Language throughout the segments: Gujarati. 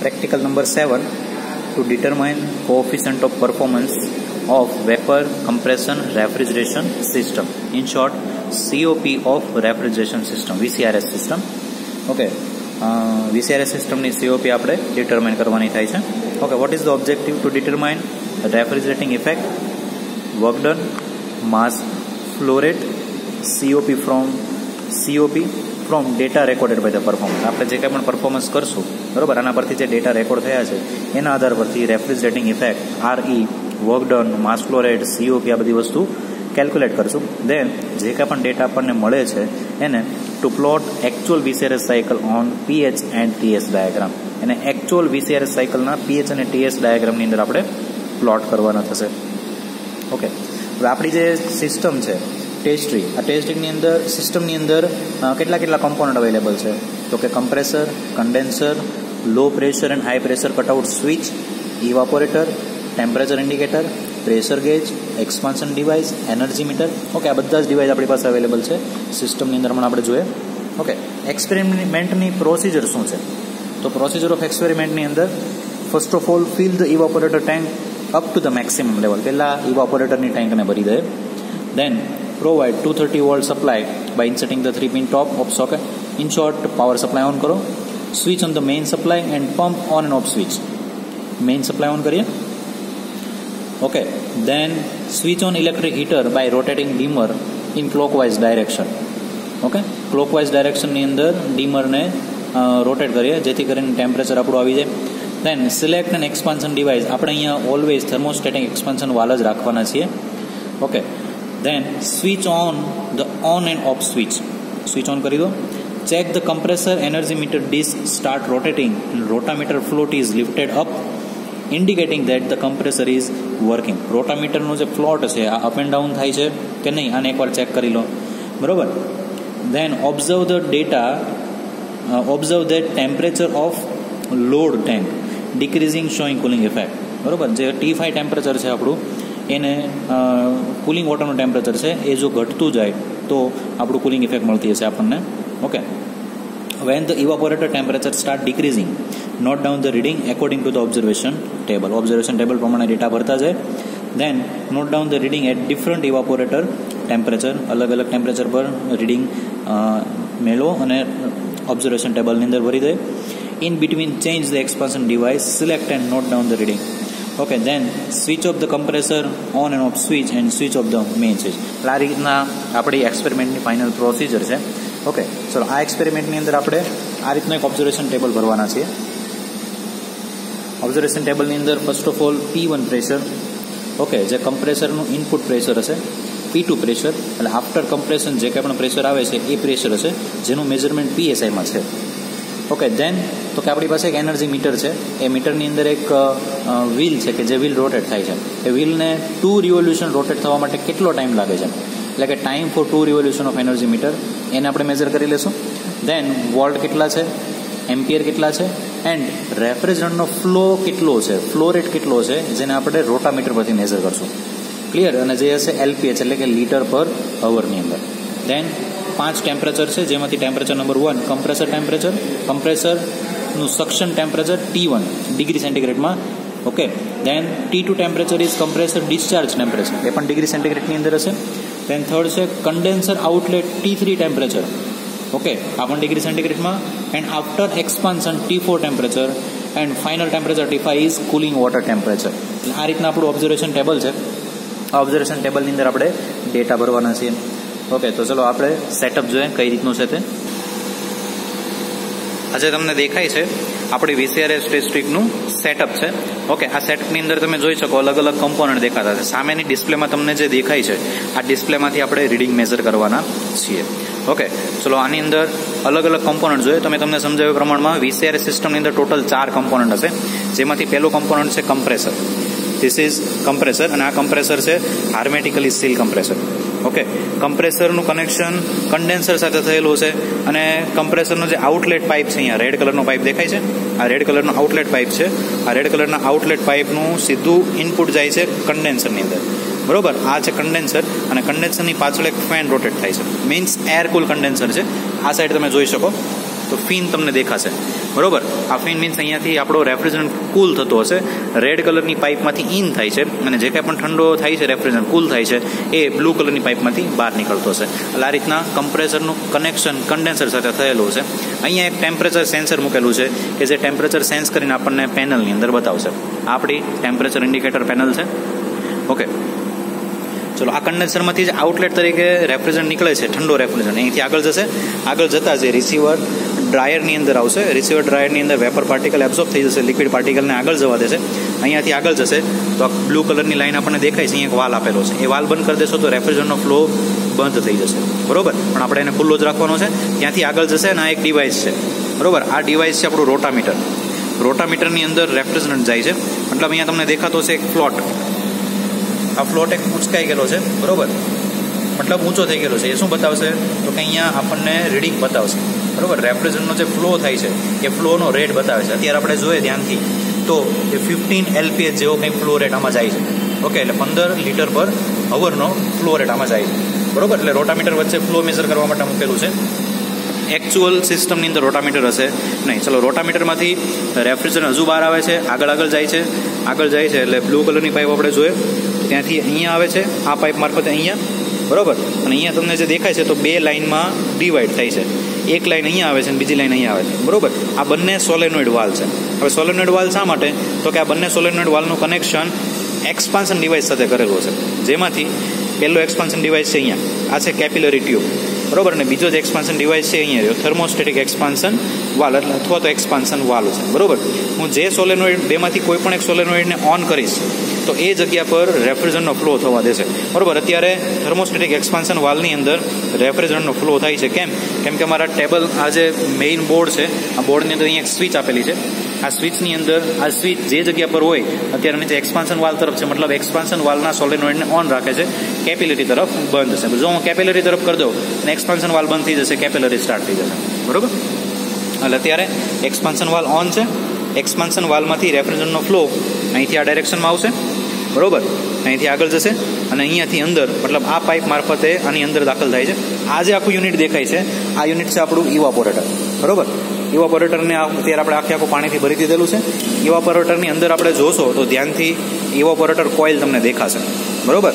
Practical number 7, to determine coefficient of performance of vapor compression refrigeration system. In short, COP of refrigeration system, VCRS system. Okay, VCRS system ની COP આપણે determine કરવાની થાય છે. Okay, what is the objective to determine refrigerating effect, work done, mass flow rate, COP from data recorded by the performance. આપણે જે કંઈ પણ પરફોર્મન્સ કરશું બરોબર, આના પરથી જે ડેટા રેકોર્ડ થયા છે એના આધાર પરથી refrigerating effect, RE, work done, mass flow rate, COP આ બધી વસ્તુ કેલ્ક્યુલેટ કરશું. દેન જે કાંઈ પણ ડેટા આપણને મળે છે એને to plot actual VCRS cycle on PH and TS diagram, એને એકચ્યુઅલ VCRS સાયકલના PH અને TS ડાયાગ્રામની અંદર આપણે પ્લોટ કરવાના થશે. ઓકે, હવે આપણી જે સિસ્ટમ છે ટેસ્ટ ટ્રી, આ ટેસ્ટ ટ્રીની અંદર સિસ્ટમની અંદર કેટલા કમ્પોનન્ટ અવેલેબલ છે તો કે compressor, condenser, low pressure and high pressure cutout switch, evaporator, temperature indicator, pressure gauge, expansion device, energy meter. Okay, આ બધા જ ડિવાઇસ આપણી પાસે અવેલેબલ છે સિસ્ટમની અંદર પણ આપણે જોઈએ. ઓકે, એક્સપેરિમેન્ટની પ્રોસિજર શું છે તો પ્રોસિજર ઓફ એક્સપેરિમેન્ટની અંદર first of all fill the evaporator tank up to the maximum level. પહેલાં ઇવાપોરેટરની ટેન્કને ભરી દે. દેન provide 230 volt supply by inserting the 3-pin top of socket. In short, power supply on करो. Switch on the main supply and pump on and off switch. Main supply on करिए. Okay. Then switch on electric heater by rotating dimmer in clockwise direction. Okay. Clockwise direction ની અંદર dimmer ને rotate કરીએ જેથી કરીને ટેમ્પરેચર આપણું આવી જાય. Then select an expansion device. આપણે અહીંયા always thermostatic expansion વાલા જ રાખવાના છીએ. Okay. Then switch on the on and off switch. Switch on કરી દો. Check the compressor energy meter disc start rotating and rotameter float is lifted up, indicating that the compressor is working. rotameter નો જે float છે આ અપ એન્ડ ડાઉન થાય છે કે નહીં આને એકવાર ચેક કરી લો બરોબર. Then observe the data, observe the temperature of load tank decreasing showing cooling effect. બરોબર, જે T5 ટેમ્પરેચર છે આપણું એને કુલિંગ વોટરનું ટેમ્પરેચર છે એ જો ઘટતું જાય તો આપણું કુલિંગ ઇફેક્ટ મળતી હશે આપણને. Okay, when the evaporator temperature start decreasing, note down the reading according to the observation table. Observation table પ્રમાણે ડેટા ભરતા જાય. Then note down the reading at different evaporator temperature, અલગ અલગ ટેમ્પરેચર પર રીડિંગ મેળવો અને ઓબ્ઝર્વેશન ટેબલની અંદર ભરી દે. In between change the expansion device, select and note down the reading. Okay, then switch off the compressor on and off switch and switch off the main switch. એટલે આ રીતના આપણી એક્સપેરિમેન્ટની ફાઇનલ પ્રોસિજર છે. ઓકે, ચલો આ એક્સપેરિમેન્ટની અંદર આપણે આ રીતનું એક ઓબ્ઝર્વેશન ટેબલ ભરવાના છીએ. ઓબ્ઝર્વેશન ટેબલની અંદર first of all P1 pressure, okay, જે કમ્પ્રેસરનું ઇનપુટ પ્રેશર હશે. P2 પ્રેશર, એટલે આફ્ટર કમ્પ્રેશન જે કંઈ પણ પ્રેશર આવે છે એ પ્રેશર હશે જેનું મેઝરમેન્ટ PSIમાં છે. ઓકે, દેન તો કે આપણી પાસે એક એનર્જી મીટર છે. એ મીટરની અંદર એક વ્હીલ છે કે જે વ્હીલ રોટેટ થાય છે. એ વ્હીલને 2 રિવોલ્યુશન રોટેટ થવા માટે કેટલો ટાઈમ લાગે છે એટલે કે time for 2 revolution of energy metre એને આપણે મેઝર કરી લેશું. દેન વોલ્ટ કેટલા છે, એમ્પિયર કેટલા છે એન્ડ રેફ્રિજરન્ટનો ફ્લો કેટલો છે, ફ્લો રેટ કેટલો છે જેને આપણે રોટામીટર પરથી મેઝર કરશું. ક્લિયર, અને જે હશે LPH એટલે કે લીટર પર અવરની અંદર. દેન 5 ટેમ્પરેચર છે જેમાંથી ટેમ્પરેચર નંબર 1 કમ્પ્રેસર ટેમ્પરેચર, કમ્પ્રેસરનું સક્શન ટેમ્પરેચર T1 ડિગ્રી સેન્ટીગ્રેડમાં. Okay, then T2 temperature is compressor discharge temperature, એ પણ ડિગ્રી સેન્ટીગ્રેડની અંદર હશે. દેન થર્ડ છે condenser outlet T3 temperature. Okay, આ પણ ડિગ્રી સેન્ટીગ્રેડમાં. And after expansion T4 temperature and final temperature T5 is cooling water temperature. એટલે આ રીતના આપણું ઓબ્ઝર્વેશન ટેબલ છે. આ ઓબ્ઝર્વેશન ટેબલની અંદર આપણે ડેટા ભરવાના છીએ. ઓકે, તો ચલો આપણે સેટઅપ જોઈએ કઈ રીતનું છે તે. આજે તમને દેખાય છે આપણી VCRS ટેસ્ટ સ્ટ્રીપનું સેટઅપ છે. ઓકે, આ સેટઅપની અંદર તમે જોઈ શકો અલગ અલગ કમ્પોનન્ટ દેખાતા છે. સામેની ડિસ્પ્લેમાં તમને જે દેખાય છે આ ડિસ્પ્લેમાંથી આપણે રીડિંગ મેઝર કરવાના છીએ. ઓકે, ચલો આની અંદર અલગ અલગ કમ્પોનન્ટ જોઈએ તો મેં તમને સમજાવ્યા પ્રમાણમાં VCRS સિસ્ટમની અંદર ટોટલ 4 કમ્પોનન્ટ હશે જેમાંથી પહેલો કમ્પોનન્ટ છે કમ્પ્રેસર. ધીસ ઇઝ કમ્પ્રેસર અને આ કમ્પ્રેસર છે હાર્મેટિકલી સીલ કમ્પ્રેસર. ઓકે, કમ્પ્રેસરનું કનેક્શન કન્ડેન્સર સાથે થયેલું છે અને કમ્પ્રેસરનો જે આઉટલેટ પાઇપ છે અહીંયા રેડ કલરનો પાઇપ દેખાય છે, આ રેડ કલરનો આઉટલેટ પાઇપ છે. આ રેડ કલરના આઉટલેટ પાઇપનું સીધું ઇનપુટ જાય છે કન્ડેન્સરની અંદર. બરોબર, આ છે કન્ડેન્સર અને કન્ડેન્સરની પાછળ એક ફેન રોટેટ થાય છે, મીન્સ એર કુલ કન્ડેન્સર છે. આ સાઈડ તમે જોઈ શકો તો તો ફિન તમને દેખાશે, બરોબર. આ ફિન મીન્સ અહીંયાથી આપણો રેફ્રિજરન્ટ કૂલ થતો હશે, રેડ કલરની પાઇપમાંથી ઇન થાય છે, અને જે કાંઈ પણ ઠંડો થાય છે રેફ્રિજરન્ટ કૂલ થાય છે એ બ્લુ કલરની પાઇપમાંથી બહાર નીકળતો હશે. એટલે આ રીતના કમ્પ્રેસરનું કનેક્શન કન્ડેન્સર સાથે થયેલું છે. અહીંયા એક ટેમ્પરેચર સેન્સર મૂકેલું છે કે જે ટેમ્પરેચર સેન્સ કરીને આપણને પેનલની અંદર બતાવશે. આપણી ટેમ્પરેચર ઇન્ડિકેટર પેનલ છે. ઓકે, ચલો આ કન્ડેન્સરમાંથી જ આઉટલેટ તરીકે રેફ્રિજરન્ટ નીકળે છે, ઠંડો રેફ્રિજરન્ટ અહીંથી આગળ જશે. આગળ જતાં જે રિસીવર ડ્રાયરની અંદર આવશે, રિસીવર ડ્રાયરની અંદર વેપર પાર્ટિકલ એબ્ઝોર્બ થઈ જશે, લિક્વિડ પાર્ટિકલને આગળ જવા દેશે. અહીંયાથી આગળ જશે તો આ બ્લુ કલરની લાઈન આપણને દેખાય છે, અહીંયા એક વાલ આપેલો છે. એ વાલ બંધ કરી દેશો તો રેફ્રિજરન્ટનો ફ્લો બંધ થઈ જશે, બરોબર. પણ આપણે એને ખુલ્લો જ રાખવાનો છે. ત્યાંથી આગળ જશે અને આ એક ડિવાઇસ છે, બરોબર. આ ડિવાઇસ છે આપણું રોટામીટર. રોટામીટરની અંદર રેફ્રિજરન્ટ જાય છે, મતલબ અહીંયા તમને દેખાતો છે એક ફ્લોટ. આ ફ્લોટ એક ઉંચકાઈ ગયેલો છે, બરોબર, મતલબ ઊંચો થઈ ગયેલો છે. એ શું બતાવશે તો કે અહીંયા આપણને રીડિંગ બતાવશે, બરોબર. રેફ્રિજરન્ટનો જે ફ્લો થાય છે એ ફ્લોનો રેટ બતાવે છે. અત્યારે આપણે જોઈએ ધ્યાનથી તો એ 15 LPH જેવો કંઈક ફ્લો રેટ આમાં જાય છે. ઓકે, એટલે 15 લીટર પર અવરનો ફ્લો રેટ આમાં જાય છે, બરોબર. એટલે રોટામીટર વચ્ચે ફ્લો મેઝર કરવા માટે મૂકેલું છે. એકચ્યુઅલ સિસ્ટમની અંદર રોટામીટર હશે નહીં. ચલો, રોટામીટરમાંથી રેફ્રિજરન્ટ હજુ બહાર આવે છે, આગળ જાય છે, એટલે બ્લુ કલરની પાઇપ આપણે જોઈએ ત્યાંથી અહીંયા આવે છે, આ પાઇપ મારફતે અહીંયા, બરોબર. અને અહીંયા તમને જે દેખાય છે તો બે લાઇનમાં ડિવાઈડ થાય છે. એક લાઇન અહીંયા આવે છે અને બીજી લાઇન અહીંયા આવે છે, બરોબર. આ બંને સોલેનોઇડ વાલ છે. હવે સોલેનોઇડ વાલ શા માટે તો કે આ બંને સોલેનોઇડ વાલનું કનેક્શન એક્સપાન્શન ડિવાઇસ સાથે કરેલું છે, જેમાંથી પહેલો એક્સપાન્શન ડિવાઇસ છે અહીંયા, આ છે કેપિલરી ટ્યુબ, બરોબર. અને બીજો જે એક્સપાન્શન ડિવાઇસ છે અહીંયા થર્મોસ્ટેટિક એક્સપાન્શન વાલ અથવા તો એક્સપાન્શન વાલ છે, બરોબર. હું જે સોલેનોઇડ બેમાંથી કોઈ પણ એક સોલેનોઇડને ઓન કરીશ તો એ જગ્યા પર રેફ્રિજરન્ટનો ફ્લો થવા દેશે, બરોબર. અત્યારે થર્મોસ્ટેટિક એક્સપાન્શન વાલની અંદર રેફ્રિજરન્ટનો ફ્લો થાય છે. કેમ કે અમારા ટેબલ આ જે મેઇન બોર્ડ છે, આ બોર્ડની અંદર અહીંયા એક સ્વિચ આપેલી છે. આ સ્વિચની અંદર આ સ્વિચ જે જગ્યા પર હોય અત્યારે નીચે એક્સપાન્શન વાલ તરફ છે, મતલબ એક્સપાન્શન વાલના સોલેનોઇડને ઓન રાખે છે, કેપિલરી તરફ બંધ છે. જો હું કેપિલરી તરફ કરી દઉં અને એક્સપાન્શન વાલ બંધ થઈ જશે, કેપિલરી સ્ટાર્ટ થઈ જશે, બરોબર. એટલે અત્યારે એક્સપાન્શન વાલ ઓન છે. એક્સપાન્શન વાલમાંથી રેફ્રિજરન્ટનો ફ્લો અહીંથી આ ડાયરેક્શનમાં આવશે, બરોબર. અહીંથી આગળ જશે અને અહીંયાથી અંદર, મતલબ આ પાઇપ મારફતે આની અંદર દાખલ થાય છે. આ જે આખું યુનિટ દેખાય છે આ યુનિટ છે આપણું ઇવાપોરેટર, બરોબર. ઇવાપોરેટરને અત્યારે આપણે આખું પાણીથી ભરી દીધેલું છે. ઇવાપોરેટરની અંદર આપણે જોશો તો ધ્યાનથી ઇવાપોરેટર કોઇલ તમને દેખાશે, બરોબર.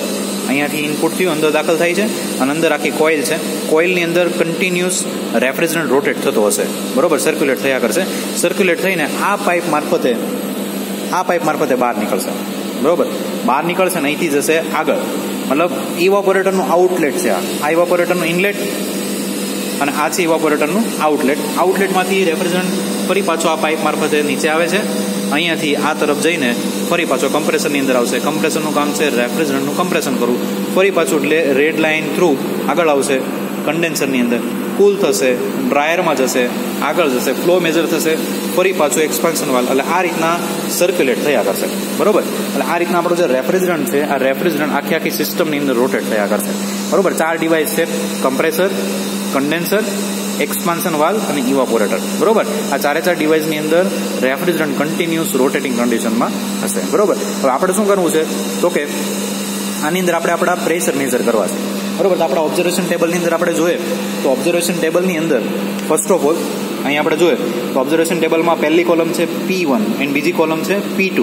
અહીંયાથી ઇનપુટ થયું, અંદર દાખલ થાય છે અને અંદર આખી કોઇલ છે. કોઇલની અંદર કન્ટિન્યુઅસ રેફ્રિજરન્ટ રોટેટ થતો હશે, બરોબર, સર્ક્યુલેટ થયા કરશે. સર્ક્યુલેટ થઈને આ પાઇપ મારફતે બહાર નીકળશે, બરોબર. બહાર નીકળશે ને અહીંથી જશે આગળ, મતલબ ઇવાપોરેટરનું આઉટલેટ છે. આ ઇવાપોરેટરનું ઇનલેટ અને આ છે ઇવાપોરેટરનું આઉટલેટ. આઉટલેટમાંથી રેફ્રિજરન્ટ ફરી પાછો આ પાઇપ મારફતે નીચે આવે છે. અહીંયાથી આ તરફ જઈને ફરી પાછો કમ્પ્રેસરની અંદર આવશે. કમ્પ્રેસરનું કામ છે રેફ્રિજરન્ટનું કમ્પ્રેશન કરવું. ફરી પાછું એટલે રેડ લાઇન થ્રુ આગળ આવશે કન્ડેન્સરની અંદર, કૂલ થશે, ડ્રાયરમાં જશે, આગળ જશે, ફ્લો મેજર થશે, ફરી પાછું એક્સપાન્શન વાલ. એટલે આ રીતના સર્ક્યુલેટ થયા કરશે, બરોબર. એટલે આ રીતના આપણો જે રેફ્રિજરન્ટ છે આ રેફ્રિજરન્ટ આખી સિસ્ટમની અંદર રોટેટ થયા કરશે, બરોબર. 4 ડિવાઇસ છે, કમ્પ્રેસર, કન્ડેન્સર, એક્સપાન્શન વાલ અને ઇવાપોરેટર, બરોબર. આ 4 ડિવાઇસની અંદર રેફ્રિજરન્ટ કન્ટિન્યુઅસ રોટેટિંગ કન્ડિશનમાં હશે, બરોબર. હવે આપણે શું કરવું છે તો કે આની અંદર આપણે આપણા પ્રેશર મેજર કરવા છે, બરોબર. તો આપણા ઓબ્ઝર્વેશન ટેબલની અંદર આપણે જોઈએ તો ઓબ્ઝર્વેશન ટેબલની અંદર ફર્સ્ટ ઓફ ઓલ અહીં આપણે જોઈએ તો ઓબ્ઝર્વેશન ટેબલમાં પહેલી કોલમ છે P1 એન્ડ બીજી કોલમ છે P2.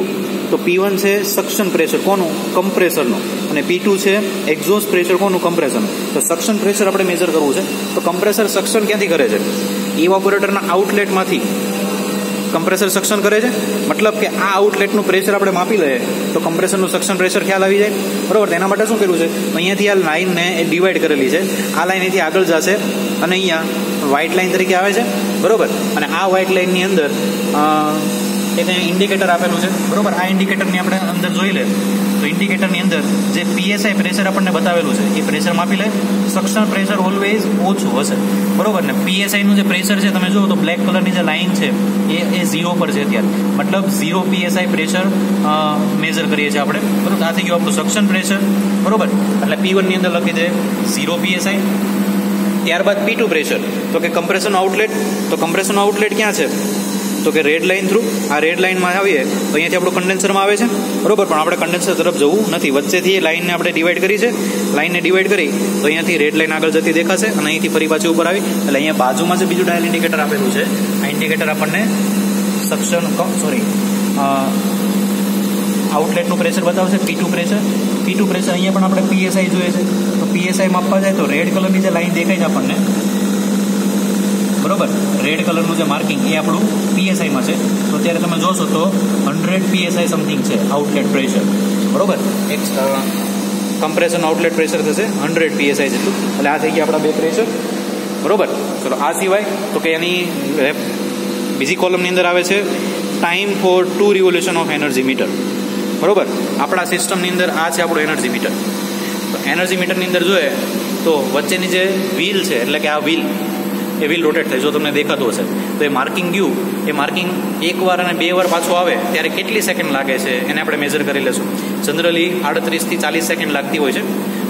તો P1 છે સક્શન પ્રેશર કોનું, કમ્પ્રેસરનું, અને P2 છે એક્ઝોસ્ટ પ્રેશર કોનું, કમ્પ્રેસરનું. તો સક્શન પ્રેશર આપણે મેજર કરવું છે. તો કમ્પ્રેસર સક્શન ક્યાંથી કરે છે? ઇવાપોરેટરના આઉટલેટમાંથી કમ્પ્રેસર સક્શન કરે છે. મતલબ કે આ આઉટલેટનું પ્રેશર આપણે માપી લઈએ તો કમ્પ્રેસરનું સક્શન પ્રેશર ખ્યાલ આવી જાય, બરોબર. તેના માટે શું કર્યું છે તો અહીંયાથી આ લાઇનને એ ડિવાઈડ કરેલી છે. આ લાઇન અહીંથી આગળ જશે અને અહીંયા વ્હાઇટ લાઇન તરીકે આવે છે, બરોબર. અને આ વ્હાઇટ લાઇનની અંદર એને ઇન્ડિકેટર આપેલું છે, બરોબર. આ ઇન્ડિકેટરની આપણે અંદર જોઈ લે તો ઇન્ડિકેટરની અંદર જે PSI પ્રેશર આપણને બતાવેલું છે એ પ્રેશર માપી લે. સક્શન પ્રેશર ઓલવેઝ ઓછું હશે, બરોબર. ને PSI નું જે પ્રેશર છે તમે જુઓ તો બ્લેક કલરની જે લાઇન છે એ 0 પર છે અત્યારે, મતલબ 0 PSI પ્રેશર મેજર કરીએ છીએ આપણે, બરોબર. આ થઈ ગયું આપણું સક્શન પ્રેશર, બરોબર. એટલે P1 ની અંદર લખી દે 0 PSI. ત્યારબાદ P2 પ્રેશર તો કે કમ્પ્રેસરનું આઉટલેટ. તો કમ્પ્રેસરનું આઉટલેટ ક્યાં છે તો કે રેડ લાઇન થ્રુ. આ રેડ લાઇનમાં આવીએ તો અહીંયાથી આપણું કન્ડેન્સરમાં આવે છે, બરોબર. પણ આપણે કન્ડેન્સર તરફ જવું નથી, વચ્ચેથી લાઇનને આપણે ડિવાઈડ કરી છે. લાઇનને ડિવાઈડ કરી તો અહીંયાથી રેડ લાઇન આગળ જતી દેખાશે અને અહીંથી ફરી પાછી ઉપર આવી એટલે અહીંયા બાજુમાં જે બીજું ડાયલ ઇન્ડિકેટર આપેલું છે, આ ઇન્ડિકેટર આપણને આઉટલેટનું પ્રેશર બતાવશે, P2 પ્રેશર. P2 પ્રેશર અહીંયા પણ આપણે PSI જોઈએ છે, તો PSI માપવા જાય તો રેડ કલરની જે લાઇન દેખાય છે આપણને, બરોબર, રેડ કલરનું જે માર્કિંગ એ આપણું PSI માં છે. તો અત્યારે તમે જોશો તો 100 PSI સમથિંગ છે આઉટલેટ પ્રેશર, બરોબર. એક કમ્પ્રેશન આઉટલેટ પ્રેશર થશે 100 PSI જેટલું. એટલે આ થઈ ગયા આપણા બે પ્રેશર, બરોબર. ચલો આ સિવાય તો કે એની બીજી કોલમની અંદર આવે છે time for 2 revolution of energy metre, બરોબર. આપણા સિસ્ટમની અંદર આ છે આપણું એનર્જી મીટર. તો એનર્જી મીટરની અંદર જોઈએ તો વચ્ચેની જે વ્હીલ છે, એટલે કે આ વ્હીલ રોટેટ થાય, જો તમને દેખાતું હશે તો એ માર્કિંગ ગયું, એ માર્કિંગ એક વાર અને બે વાર પાછું આવે ત્યારે કેટલી સેકન્ડ લાગે છે એને આપણે મેજર કરી લેશું. જનરલી 38 થી 40 સેકન્ડ લાગતી હોય છે,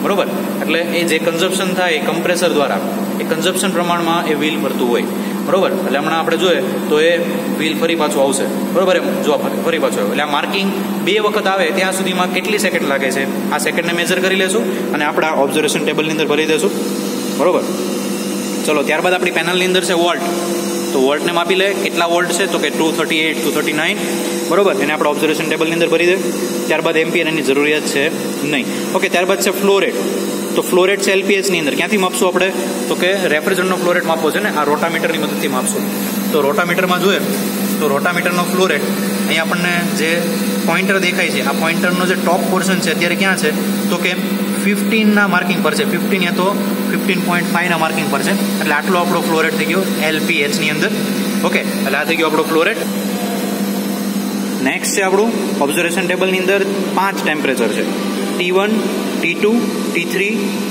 બરોબર. એટલે એ જે કન્ઝપ્શન થાય કમ્પ્રેસર દ્વારા, એ કન્ઝપ્શન પ્રમાણમાં એ વ્હીલ ફરતું હોય, બરોબર. એટલે હમણાં આપણે જોઈએ તો એ વ્હીલ ફરી પાછું આવશે, બરોબર. એમ જો ફરી પાછું આવે એટલે આ માર્કિંગ બે વખત આવે ત્યાં સુધીમાં કેટલી સેકન્ડ લાગે છે, આ સેકન્ડને મેજર કરી લેશું અને આપણા ઓબ્ઝર્વેશન ટેબલની અંદર ભરી દેશું, બરોબર. ચલો ત્યારબાદ આપણી પેનલની અંદર છે વોલ્ટ. તો વોલ્ટને માપી લે, કેટલા વોલ્ટ છે તો કે 238, 239, બરોબર. એને આપણે ઓબ્ઝર્વેશન ટેબલની અંદર ભરી દે. ત્યારબાદ એમ્પિયર એની જરૂરિયાત છે નહીં. ઓકે, ત્યારબાદ છે ફ્લો રેટ. તો ફ્લો રેટ છે LPH ની અંદર. ક્યાંથી માપશું આપણે તો કે રેફ્રિજરન્ટનો ફ્લો રેટ માપવો છે ને, આ રોટામીટરની મદદથી માપશું. તો રોટામીટરમાં જોઈએ તો રોટામીટરનો ફ્લો રેટ અહીં આપણને જે પોઇન્ટર દેખાય છે, આ પોઇન્ટરનો જે ટોપ પોર્શન છે અત્યારે ક્યાં છે તો કે 15 માર્કિંગ પર છે, 15 યા તો 15.5 માર્કિંગ પર છે. એટલે આટલો આપણો ફ્લો રેટ થઈ ગયો LPH ની અંદર. ઓકે, એટલે આ થઈ ગયો આપણો ફ્લો રેટ. નેક્સ્ટ છે આપણું ઓબ્ઝર્વેશન ટેબલની અંદર 5 ટેમ્પરેચર છે, T1, T2, T3,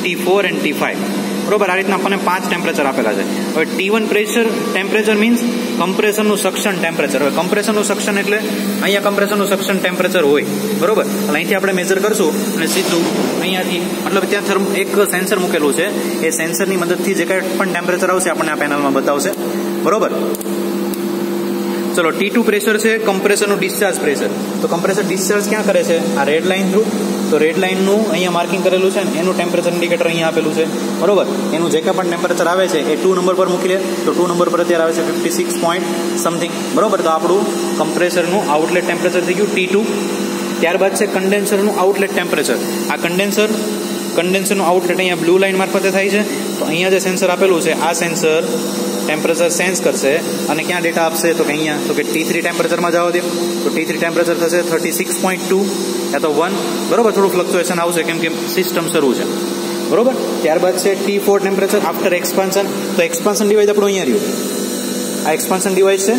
T4 and T5, બરોબર. આ રીતના આપણને 5 ટેમ્પરેચર આપેલા છે. હવે T1 પ્રેશર ટેમ્પરેચર મીન્સ કમ્પ્રેશરનું સક્શન ટેમ્પરેચર. હવે કમ્પ્રેશરનું સક્શન એટલે અહીંયા કમ્પ્રેશરનું સક્શન ટેમ્પરેચર હોય, બરોબર. એટલે અહીંથી આપણે મેજર કરશું અને સીધું અહીંયાથી, મતલબ ત્યાં એક સેન્સર મૂકેલું છે, એ સેન્સરની મદદથી જે કાંઈ પણ ટેમ્પરેચર આવશે આપણને આ પેનલમાં બતાવશે, બરોબર. ચલો T2 પ્રેશર છે કમ્પ્રેસરનું ડિસ્ચાર્જ પ્રેશર. તો કમ્પ્રેસર ડિસ્ચાર્જ ક્યાં કરે છે, આ રેડ લાઇન થ્રુ. તો રેડ લાઇનનું અહીંયા માર્કિંગ કરેલું છે, એનું ટેમ્પરેચર ઇન્ડિકેટર અહીંયા આપેલું છે, બરોબર. એનું જે કાંઈ પણ ટેમ્પરેચર આવે છે એ 2 નંબર પર મૂકી લે. તો 2 નંબર પર અત્યારે આવે છે 56 પોઈન્ટ સમથિંગ, બરોબર. તો આપણું કમ્પ્રેસરનું આઉટલેટ ટેમ્પરેચર થઈ ગયું T2. ત્યારબાદ છે કન્ડેન્સરનું આઉટલેટ ટેમ્પરેચર. આ કન્ડેન્સરનું આઉટલેટ અહીંયા બ્લુ લાઇન મારફતે થાય છે. તો અહીંયા જે સેન્સર આપેલું છે, આ સેન્સર ટેમ્પરેચર સેન્સ કરશે અને ક્યાં ડેટા આપશે તો કે અહીંયા, તો કે T3 ટેમ્પરેચરમાં જવા દે. તો T3 ટેમ્પરેચર થશે 36.2 યા તો 1, બરોબર. થોડું ફ્લક્ચ્યુએશન આવશે કેમ કે સિસ્ટમ શરૂ છે, બરોબર. ત્યારબાદ છે T4 ટેમ્પરેચર આફ્ટર એક્સપાન્શન. તો એક્સપાન્શન ડિવાઇસ આપણું અહીંયા રહ્યું, આ એક્સપાન્શન ડિવાઇસ છે.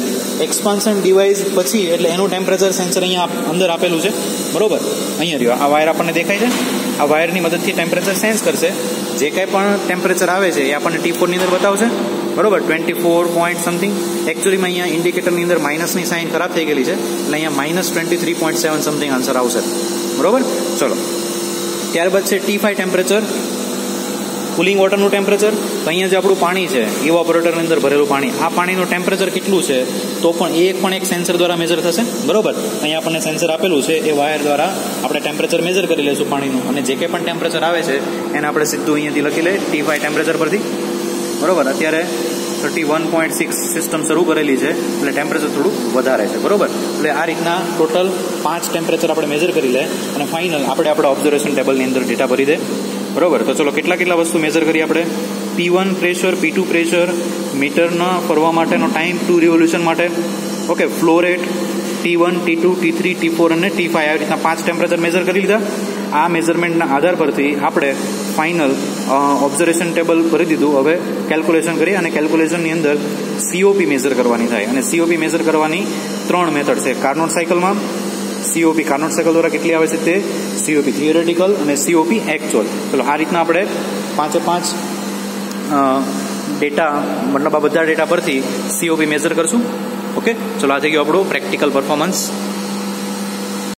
એક્સપાન્શન ડિવાઇસ પછી એટલે એનું ટેમ્પરેચર સેન્સર અહીંયા અંદર આપેલું છે, બરોબર. અહીંયા રહ્યું, આ વાયર આપણને દેખાય છે. આ વાયરની મદદથી ટેમ્પરેચર સેન્સ કરશે. જે કાંઈ પણ ટેમ્પરેચર આવે છે એ આપણને T4 ની અંદર બતાવશે, બરોબર. 24 પોઈન્ટ સમથિંગ. એકચ્યુઅલીમાં અહીંયા ઇન્ડિકેટરની અંદર માઇનસની સાઇન ખરાબ થઈ ગયેલી છે, એટલે અહીંયા -23.7 સમથિંગ આન્સર આવશે, બરોબર. ચલો ત્યારબાદ છે T5 ટેમ્પરેચર, કુલિંગ વોટરનું ટેમ્પરેચર. તો અહીંયા જે આપણું પાણી છે ઇવાપોરેટરની અંદર ભરેલું પાણી, આ પાણીનું ટેમ્પરેચર કેટલું છે તો પણ એક સેન્સર દ્વારા મેજર થશે, બરોબર. અહીંયા આપણને સેન્સર આપેલું છે, એ વાયર દ્વારા આપણે ટેમ્પરેચર મેજર કરી લઈશું પાણીનું, અને જે કંઈ પણ ટેમ્પરેચર આવે છે એને આપણે સીધું અહીંયાથી લખી લઈએ T5 ટેમ્પરેચર પરથી, બરોબર. અત્યારે 31.6 સિસ્ટમ શરૂ કરેલી છે એટલે ટેમ્પરેચર થોડું વધારે છે, બરોબર. એટલે આ રીતના ટોટલ 5 ટેમ્પરેચર આપણે મેજર કરી લે અને ફાઇનલ આપણે આપણા ઓબ્ઝર્વેશન ટેબલની અંદર ડેટા ભરી દે, બરોબર. તો ચલો કેટલા વસ્તુ મેજર કરી આપણે. P1 પ્રેશર, P2 પ્રેશર, મીટરના ફરવા માટેનો ટાઈમ 2 રિવોલ્યુશન માટે, okay. Flow rate T1, T2, T3, T4 અને T5, આવી રીતના 5 ટેમ્પરેચર મેજર કરી લીધા. આ મેઝરમેન્ટના આધાર પરથી આપણે ફાઇનલ ઓબ્ઝર્વેશન ટેબલ ભરી દીધું. હવે કેલ્ક્યુલેશન કરી અને કેલ્ક્યુલેશનની અંદર COP મેજર કરવાની થાય, અને COP મેજર કરવાની 3 મેથડ છે. કાર્નોટ સાયકલમાં COP કાર્નોટ સાયકલ દ્વારા કેટલી આવે છે તે COP થિયોરેટિકલ અને COP એક્ચ્યુઅલ. ચલો આ રીતના આપણે 5 ડેટા, મતલબ આ બધા ડેટા પરથી COP મેજર કરશું, ઓકે. ચલો આ થઈ ગયું આપણું પ્રેક્ટિકલ પરફોર્મન્સ.